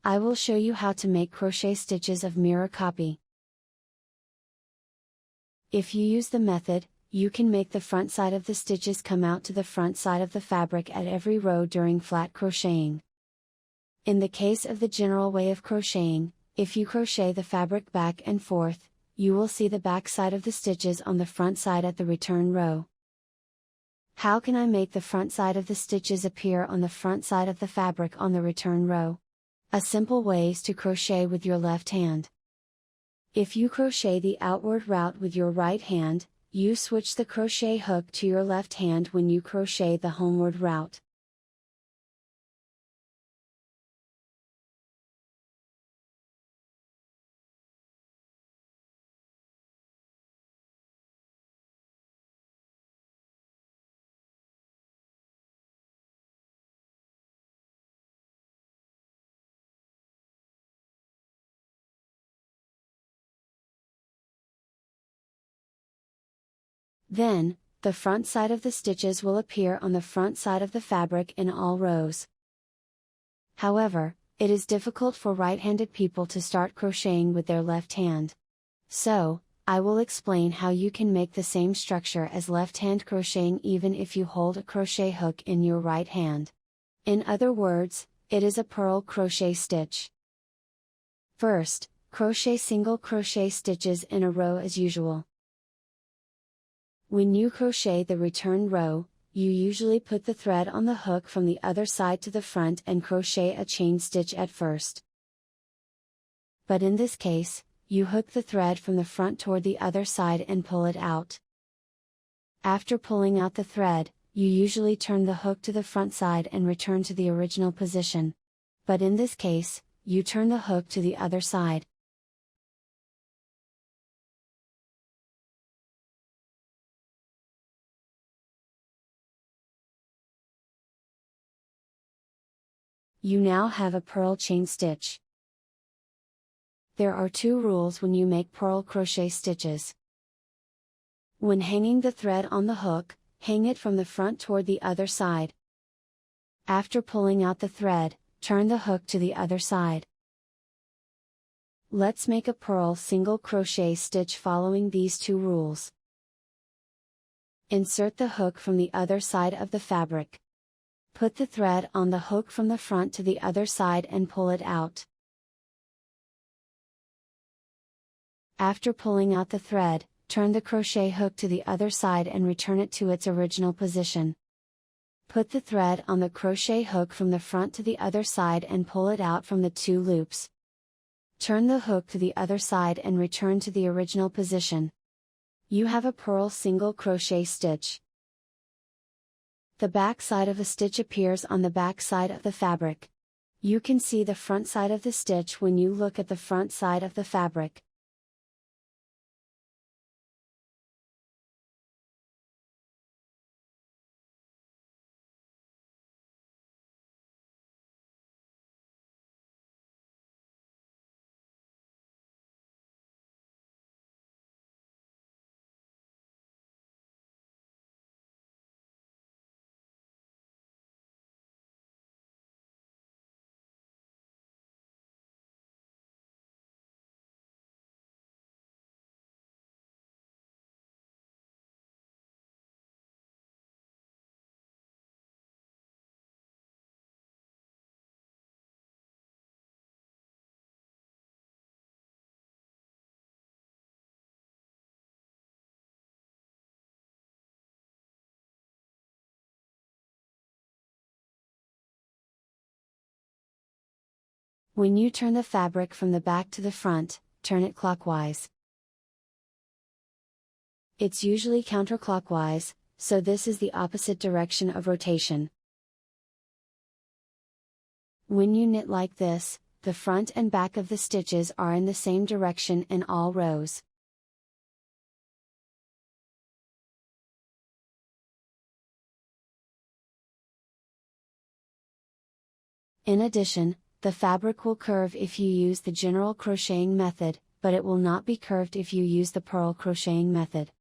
I will show you how to make crochet stitches of mirror copy. If you use the method, you can make the front side of the stitches come out to the front side of the fabric at every row during flat crocheting. In the case of the general way of crocheting, if you crochet the fabric back and forth, you will see the back side of the stitches on the front side at the return row. How can I make the front side of the stitches appear on the front side of the fabric on the return row? A simple way is to crochet with your left hand. If you crochet the outward route with your right hand, you switch the crochet hook to your left hand when you crochet the homeward route. Then, the front side of the stitches will appear on the front side of the fabric in all rows. However, it is difficult for right-handed people to start crocheting with their left hand. So, I will explain how you can make the same structure as left-hand crocheting even if you hold a crochet hook in your right hand. In other words, it is a purl crochet stitch. First, crochet single crochet stitches in a row as usual. When you crochet the return row, you usually put the thread on the hook from the other side to the front and crochet a chain stitch at first. But in this case, you hook the thread from the front toward the other side and pull it out. After pulling out the thread, you usually turn the hook to the front side and return to the original position. But in this case, you turn the hook to the other side. You now have a purl chain stitch. There are two rules when you make purl crochet stitches. When hanging the thread on the hook, hang it from the front toward the other side. After pulling out the thread, turn the hook to the other side. Let's make a purl single crochet stitch following these two rules. Insert the hook from the other side of the fabric. Put the thread on the hook from the front to the other side and pull it out. After pulling out the thread, turn the crochet hook to the other side and return it to its original position. Put the thread on the crochet hook from the front to the other side and pull it out from the two loops. Turn the hook to the other side and return to the original position. You have a purl single crochet stitch. The back side of a stitch appears on the back side of the fabric. You can see the front side of the stitch when you look at the front side of the fabric. When you turn the fabric from the back to the front, turn it clockwise. It's usually counterclockwise, so this is the opposite direction of rotation. When you knit like this, the front and back of the stitches are in the same direction in all rows. In addition, the fabric will curve if you use the general crocheting method, but it will not be curved if you use the purl crocheting method.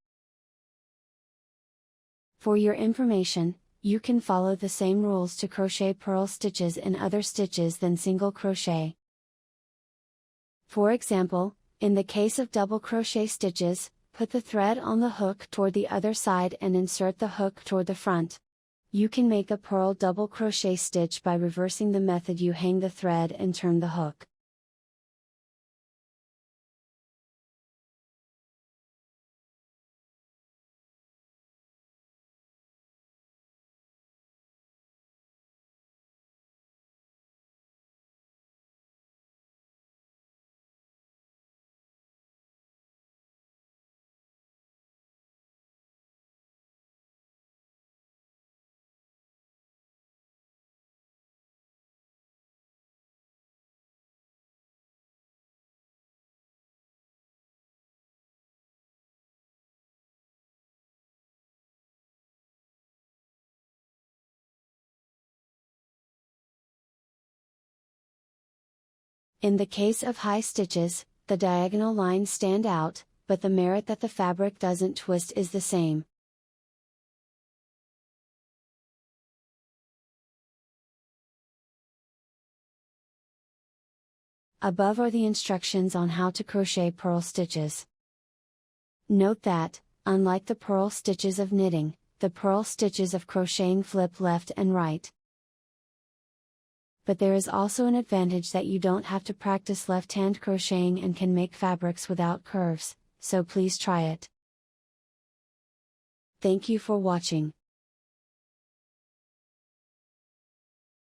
For your information, you can follow the same rules to crochet purl stitches in other stitches than single crochet. For example, in the case of double crochet stitches, put the thread on the hook toward the other side and insert the hook toward the front. You can make a purl double crochet stitch by reversing the method. You hang the thread and turn the hook. In the case of high stitches, the diagonal lines stand out, but the merit that the fabric doesn't twist is the same. Above are the instructions on how to crochet purl stitches. Note that, unlike the purl stitches of knitting, the purl stitches of crocheting flip left and right. But there is also an advantage that you don't have to practice left-hand crocheting and can make fabrics without curves, so please try it. Thank you for watching.